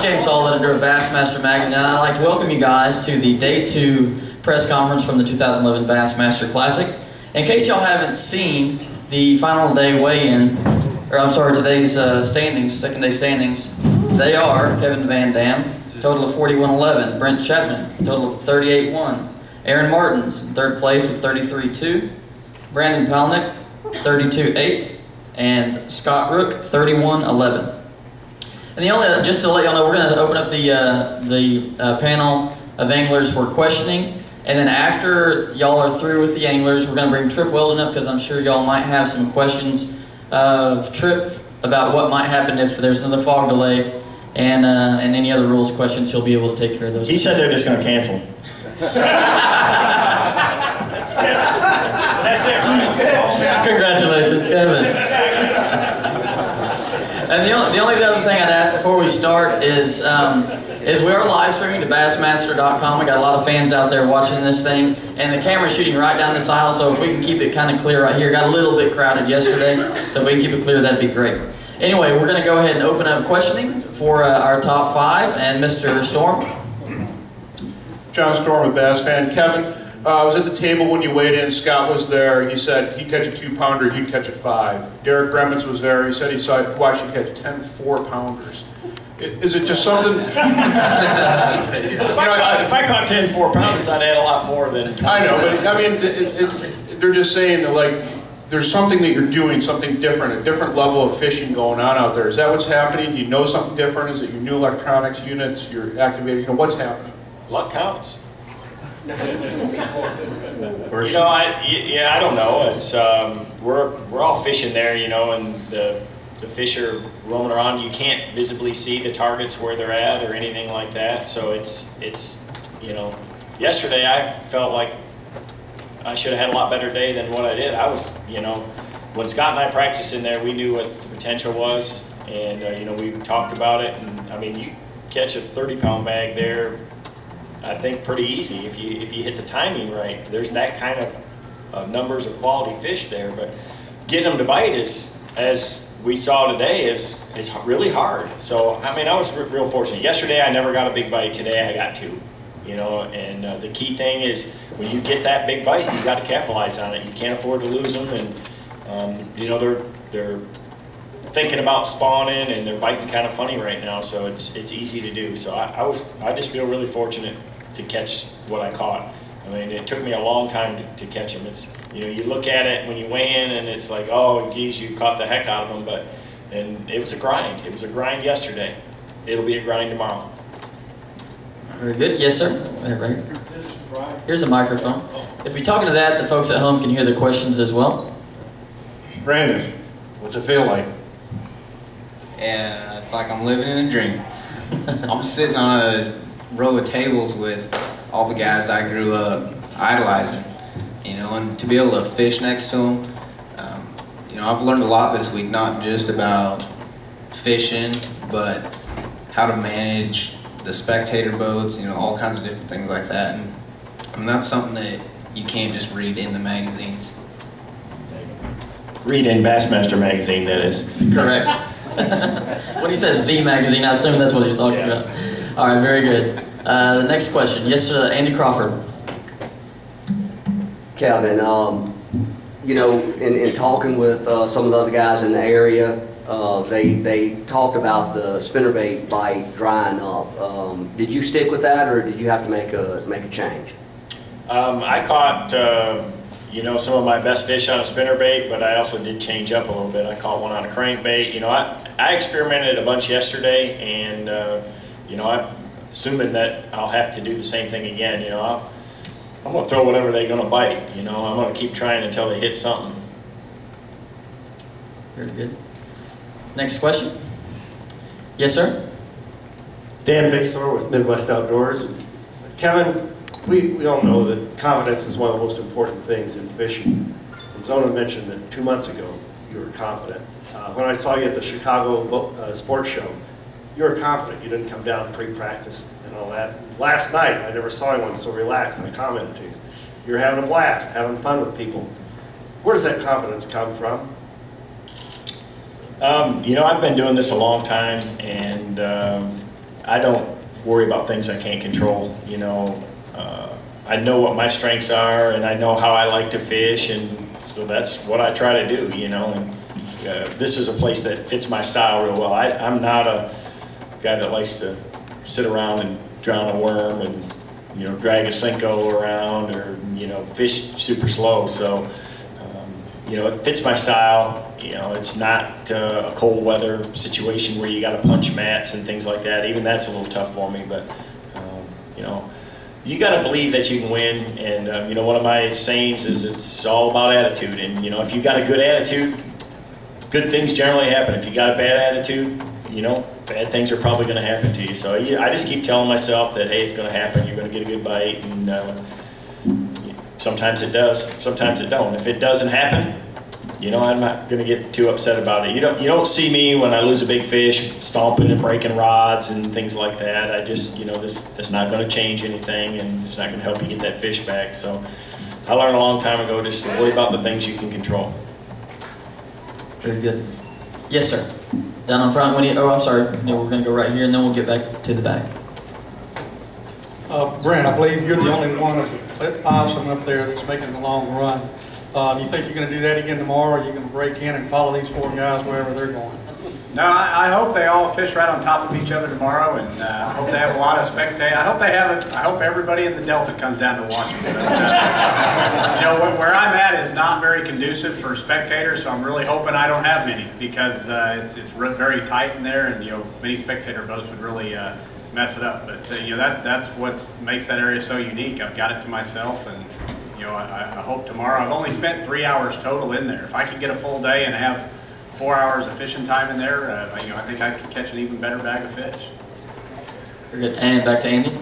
James Hall, editor of Bassmaster Magazine, and I'd like to welcome you guys to the Day 2 press conference from the 2011 Bassmaster Classic. In case y'all haven't seen the final day weigh-in, or I'm sorry, today's standings, second day standings, they are Kevin VanDam, total of 41.11, Brent Chapman, total of 38.1, Aaron Martens, in third place with 33.2, Brandon Palaniuk, 32.8, and Scott Rook, 31.11. And the only, just to let y'all know, we're going to open up the panel of anglers for questioning, and then after y'all are through with the anglers, we're going to bring Trip Weldon up because I'm sure y'all might have some questions of Trip about what might happen if there's another fog delay, and any other rules questions. He'll be able to take care of those. He said they're just going to cancel. Congratulations, Kevin. And the only other thing I'd ask before we start is we are live streaming to Bassmaster.com. We got a lot of fans out there watching this thing, and the camera's shooting right down this aisle, so if we can keep it kind of clear right here. Got a little bit crowded yesterday, so if we can keep it clear, that'd be great. Anyway, we're going to go ahead and open up questioning for our top 5, and Mr. Storm. John Storm, a Bass fan. Kevin, I was at the table when you weighed in. Scott was there. He said he'd catch a 2-pounder, you'd catch a 5. Derek Gremmons was there. He said he watched you catch 10 4-pounders. Is it just something? If I caught 10 4-pounders, I'd add a lot more than 20. I know, but I mean, they're just saying that, like, there's something that you're doing, something different, a different level of fishing going on out there. Is that what's happening? Do you know something different? Is it your new electronics units you're activating? You know, what's happening? Luck counts. I don't know. It's we're all fishing there, and the fish are roaming around. You can't visibly see the targets where they're at or anything like that. So it's yesterday I felt like I should have had a lot better day than what I did. I was, when Scott and I practiced in there, we knew what the potential was, and we talked about it. And I mean, you catch a 30-pound bag there, I think pretty easy if you hit the timing right. There's that kind of numbers of quality fish there, but getting them to bite is, as we saw today, is really hard. So I mean, I was real fortunate. Yesterday I never got a big bite. Today I got 2. And the key thing is when you get that big bite, you've got to capitalize on it. You can't afford to lose them, and they're thinking about spawning, and they're biting kind of funny right now, so it's easy to do. So I just feel really fortunate to catch what I caught. I mean, it took me a long time to catch them. It's you look at it when you weigh in, and it's like, oh geez, you caught the heck out of them, and it was a grind. It was a grind yesterday. It'll be a grind tomorrow. Very good. Yes, sir. Right. Here's a microphone. If you're talking to that, the folks at home can hear the questions as well. Brandon, what's it feel like? Yeah, it's like I'm living in a dream. I'm sitting on a row of tables with all the guys I grew up idolizing, and to be able to fish next to them. I've learned a lot this week, not just about fishing, but how to manage the spectator boats, all kinds of different things like that. And I mean, that's something that you can't just read in the magazines. Read in Bassmaster magazine, that is. Correct. When he says the magazine, I assume that's what he's talking about. All right, very good. The next question. Yes, Andy Crawford. Kevin, in talking with some of the other guys in the area, they talked about the spinnerbait bite drying up. Did you stick with that, or did you have to make a change? I caught some of my best fish on a spinnerbait, but I also did change up a little bit. I caught one on a crankbait. I experimented a bunch yesterday, and I'm assuming that I'll have to do the same thing again. I'm gonna throw whatever they're gonna bite. I'm gonna keep trying until they hit something. Very good. Next question. Yes, sir. Dan Bassor with Midwest Outdoors. Kevin, we all know that confidence is one of the most important things in fishing. And Zona mentioned that 2 months ago you were confident. When I saw you at the Chicago Sports Show, you were confident. You didn't come down pre-practice and all that. Last night, I never saw anyone so relaxed. I commented to you. You're having a blast, having fun with people. Where does that confidence come from? I've been doing this a long time, and I don't worry about things I can't control, you know. I know what my strengths are, and I know how I like to fish, and so that's what I try to do, you know. And this is a place that fits my style real well. I'm not a guy that likes to sit around and drown a worm and, you know, drag a Cinco around or, you know, fish super slow. So, you know, it fits my style. You know, it's not a cold weather situation where you got to punch mats and things like that. Even that's a little tough for me, but, you know, you got to believe that you can win. And, you know, one of my sayings is it's all about attitude. And, you know, if you got a good attitude, good things generally happen. If you got a bad attitude, you know, bad things are probably going to happen to you. So I just keep telling myself that, hey, it's going to happen. You're going to get a good bite. And sometimes it does. Sometimes it don't. If it doesn't happen, you know, I'm not going to get too upset about it. You don't see me when I lose a big fish stomping and breaking rods and things like that. I just, you know, that's not going to change anything, and it's not going to help you get that fish back. So I learned a long time ago just to worry about the things you can control. Very good. Yes, sir. Down in front. Oh, I'm sorry. No, we're going to go right here, and then we'll get back to the back. Brent, I believe you're the only one of the fivesome up there that's making the long run. Do you think you're going to do that again tomorrow, or are you going to break in and follow these four guys wherever they're going? No, I hope they all fish right on top of each other tomorrow, and I hope they have a lot of spectators. I hope everybody in the Delta comes down to watch them. But, you know, where I'm at is not very conducive for spectators, so I'm really hoping I don't have many, because it's very tight in there, and, you know, many spectator boats would really mess it up. But you know, that's what makes that area so unique. I've got it to myself, and you know, I hope tomorrow. I've only spent 3 hours total in there. If I could get a full day and have 4 hours of fishing time in there, you know, I think I could catch an even better bag of fish. Very good. And back to Andy.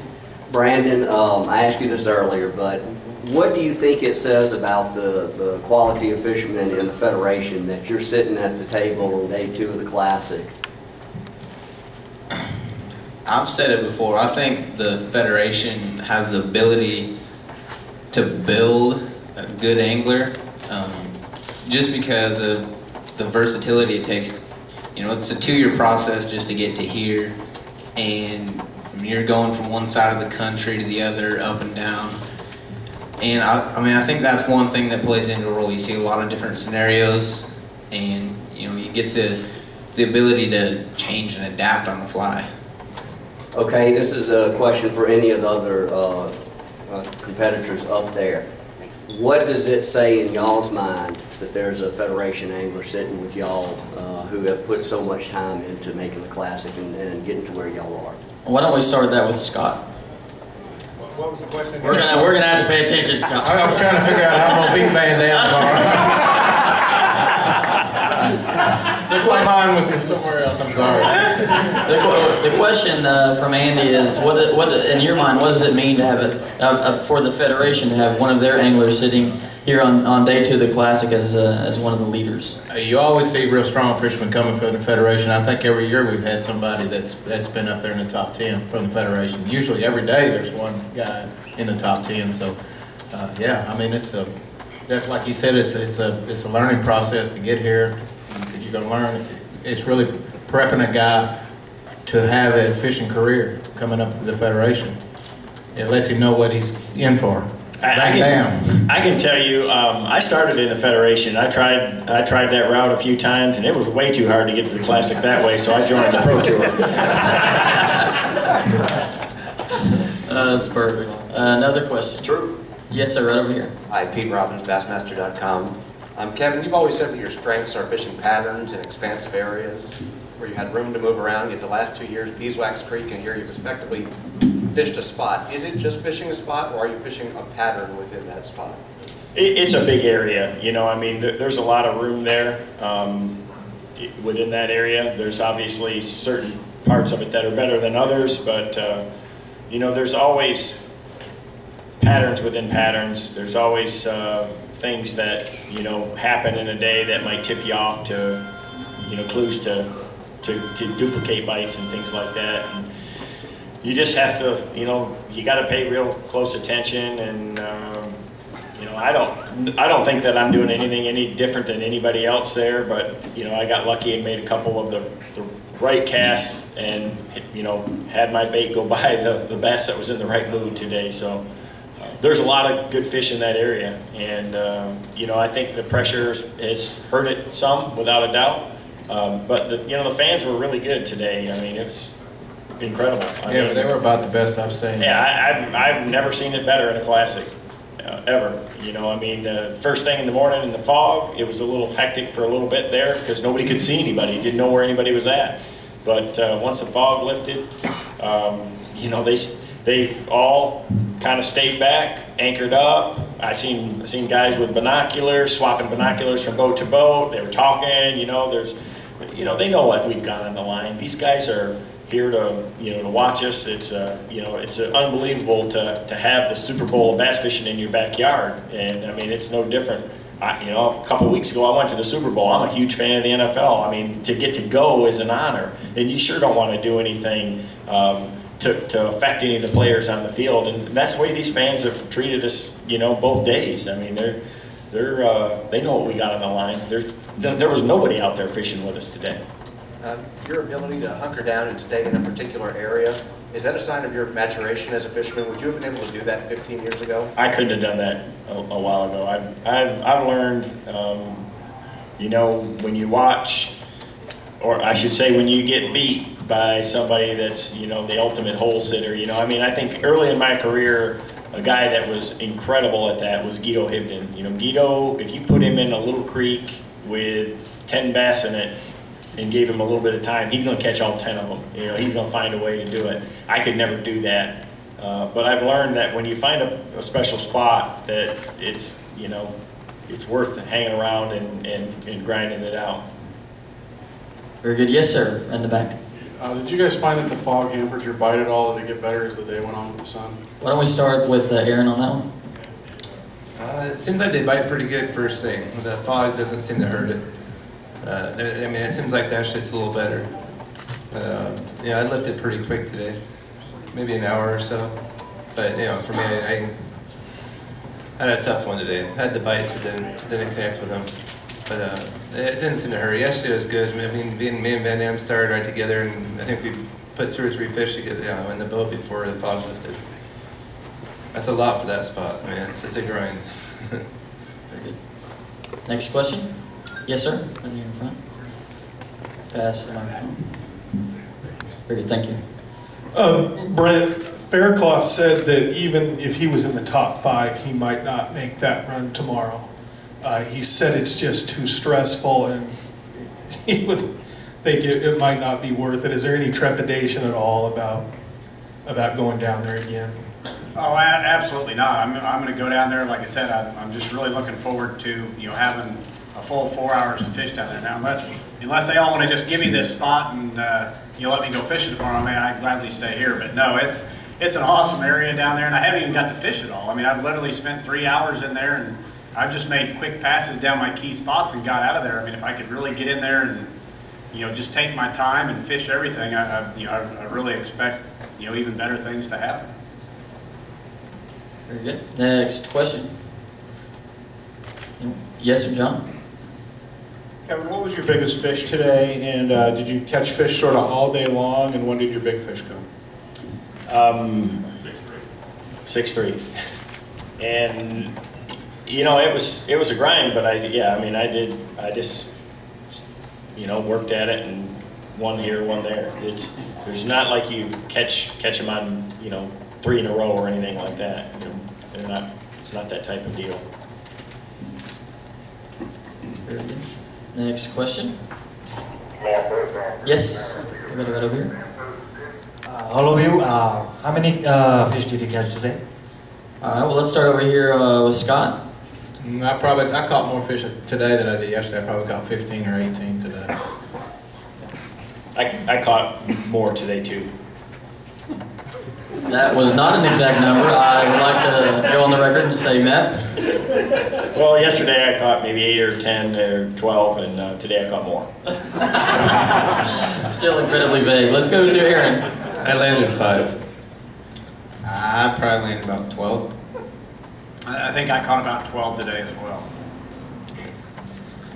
Brandon, I asked you this earlier, but what do you think it says about the quality of fishermen in the Federation that you're sitting at the table on day 2 of the Classic? I've said it before. I think the Federation has the ability to build a good angler, just because of the versatility it takes. You know, it's a 2-year process just to get to here, and you're going from one side of the country to the other, up and down. And I mean, I think that's one thing that plays into a role. You see a lot of different scenarios, and you know, you get the ability to change and adapt on the fly. Okay, this is a question for any of the other competitors up there. What does it say in y'all's mind that there's a Federation angler sitting with y'all who have put so much time into making the Classic and getting to where y'all are? Why don't we start that with Scott? What was the question? We're gonna have to pay attention, Scott. I was trying to figure out how I'm going to beat VanDam tomorrow. My mind was somewhere else, I'm sorry. The question from Andy is, what in your mind, what does it mean to have for the Federation to have one of their anglers sitting here on day 2 of the Classic as one of the leaders? You always see real strong fishermen coming from the Federation. I think every year we've had somebody that's been up there in the top 10 from the Federation. Usually every day there's one guy in the top 10. So yeah, I mean, it's like you said, it's a learning process to get here. You're going to learn. It's really prepping a guy to have a fishing career coming up to the Federation. It lets him know what he's in for. I can tell you, I started in the Federation. I tried that route a few times, and it was way too hard to get to the Classic that way, so I joined the Pro Tour. That's perfect. Another question. True. Yes, sir, right over here. Hi, Pete Robbins, Bassmaster.com. Kevin, you've always said that your strengths are fishing patterns in expansive areas where you had room to move around. Yet the last 2 years, Beeswax Creek, and here you've effectively fished a spot. Is it just fishing a spot, or are you fishing a pattern within that spot? It's a big area, you know. I mean, there's a lot of room there within that area. There's obviously certain parts of it that are better than others, but you know, there's always patterns within patterns. There's always things that, you know, happen in a day that might tip you off to, you know, clues to duplicate bites and things like that. And you just have to, you know, you got to pay real close attention. And you know, I don't think that I'm doing anything any different than anybody else there. But you know, I got lucky and made a couple of the right cast and, you know, had my bait go by the bass that was in the right mood today. So there's a lot of good fish in that area, and you know, I think the pressure has hurt it some, without a doubt. But you know, the fans were really good today. I mean, it's incredible. I Yeah, mean, they were about the best I've seen. yeah, I've never seen it better in a classic, ever. You know, I mean, the first thing in the morning in the fog, it was a little hectic for a little bit there because nobody could see anybody, didn't know where anybody was at. But once the fog lifted, you know, they all kind of stayed back, anchored up. I seen guys with binoculars, swapping binoculars from boat to boat. They were talking, you know, they know what we've got on the line. These guys are here to, you know, to watch us. It's you know, it's unbelievable to have the Super Bowl of bass fishing in your backyard. And I mean, it's no different. You know, a couple of weeks ago I went to the Super Bowl. I'm a huge fan of the NFL. I mean, to get to go is an honor, and you sure don't want to do anything to affect any of the players on the field. And that's the way these fans have treated us, you know, both days. I mean, they know what we got on the line. There was nobody out there fishing with us today. Your ability to hunker down and stay in a particular area, is that a sign of your maturation as a fisherman? Would you have been able to do that 15 years ago? I couldn't have done that a while ago. I've learned, you know, when you watch, or I should say when you get beat by somebody that's, you know, the ultimate hole sitter, you know. I mean, I think early in my career, a guy that was incredible at that was Guido Hibden. You know, Guido, if you put him in a little creek with 10 bass in it and gave him a little bit of time, he's going to catch all 10 of them. You know, he's going to find a way to do it. I could never do that. But I've learned that when you find a special spot, that it's, you know, it's worth hanging around and grinding it out. Very good. Yes, sir. In the back. Did you guys find that the fog hampered your bite at all? Did it get better as the day went on with the sun? Why don't we start with Aaron on that one? It seems like they bite pretty good first thing. The fog doesn't seem to hurt it. I mean, it seems like that shit's a little better. But yeah, I lifted pretty quick today, maybe an hour or so. But you know, for me, I had a tough one today. Had the bites, but didn't connect with them. But it didn't seem to hurt. Yesterday was good. I mean, me and VanDam started right together, and I think we put 2 or 3 fish together, you know, in the boat before the fog lifted. That's a lot for that spot. I mean, it's a grind. Very good. Next question. Yes, sir. Right here in front. Pass the microphone. Very good. Thank you. Brent, Faircloth said that even if he was in the top 5, he might not make that run tomorrow. He said it's just too stressful, and he would think it might not be worth it. Is there any trepidation at all about going down there again? Oh, absolutely not. I'm going to go down there. Like I said, I'm just really looking forward to, you know, having a full 4 hours to fish down there. Now, unless they all want to just give me this spot and you let me go fishing tomorrow, man, I'd gladly stay here. But no, it's an awesome area down there, and I haven't even got to fish at all. I mean, I've literally spent 3 hours in there, and I've just made quick passes down my key spots and got out of there. I mean, if I could really get in there and, you know, just take my time and fish everything, I really expect, you know, even better things to happen. Very good. Next question. Yes, sir, John. Kevin, what was your biggest fish today, and did you catch fish sort of all day long, and when did your big fish come? 6'3". And you know, it was a grind, but I just, you know, worked at it and one here, one there. There's not like you catch them on, you know, 3 in a row or anything like that. You know, it's not that type of deal. Very good. Next question. Yes, right over here. All of you, how many fish did you catch today? All right, well, let's start over here with Scott. I caught more fish today than I did yesterday. I probably caught 15 or 18 today. I caught more today too. That was not an exact number. I would like to go on the record and say Matt. Well, yesterday I caught maybe 8 or 10 or 12, and today I caught more. Still incredibly vague. Let's go to Aaron. I landed 5. I probably landed about 12. I think I caught about 12 today as well.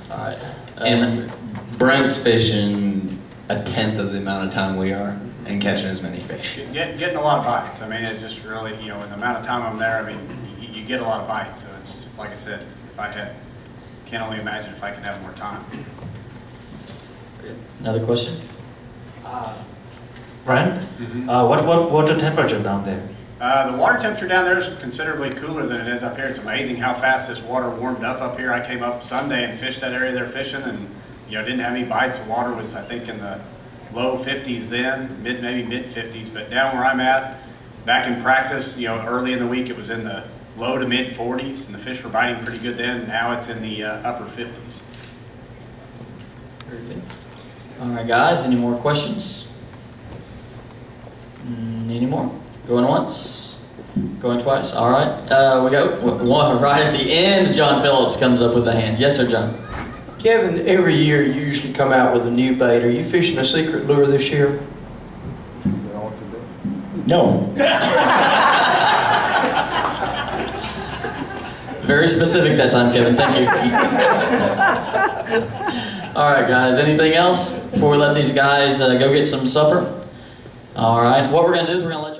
All right. And Brent's fishing a tenth of the amount of time we are and catching as many fish. Getting a lot of bites. I mean, it just really, in the amount of time I'm there, I mean, you get a lot of bites. So it's, like I said, can't only imagine if I could have more time. Another question? Brent, what water temperature down there? The water temperature down there is considerably cooler than it is up here. It's amazing how fast this water warmed up here. I came up Sunday and fished that area they're fishing, and didn't have any bites. The water was, I think, in the low 50s then, maybe mid 50s. But down where I'm at, back in practice, early in the week, it was in the low to mid 40s, and the fish were biting pretty good then. Now it's in the upper 50s. Very good. All right, guys, any more questions? Any more? Going once? Going twice? All right. We go one right at the end. John Phillips comes up with a hand. Yes, sir, John. Kevin, every year you usually come out with a new bait. Are you fishing a secret lure this year? No. Very specific that time, Kevin. Thank you. All right, guys. Anything else before we let these guys go get some supper? All right. What we're going to do is we're going to let you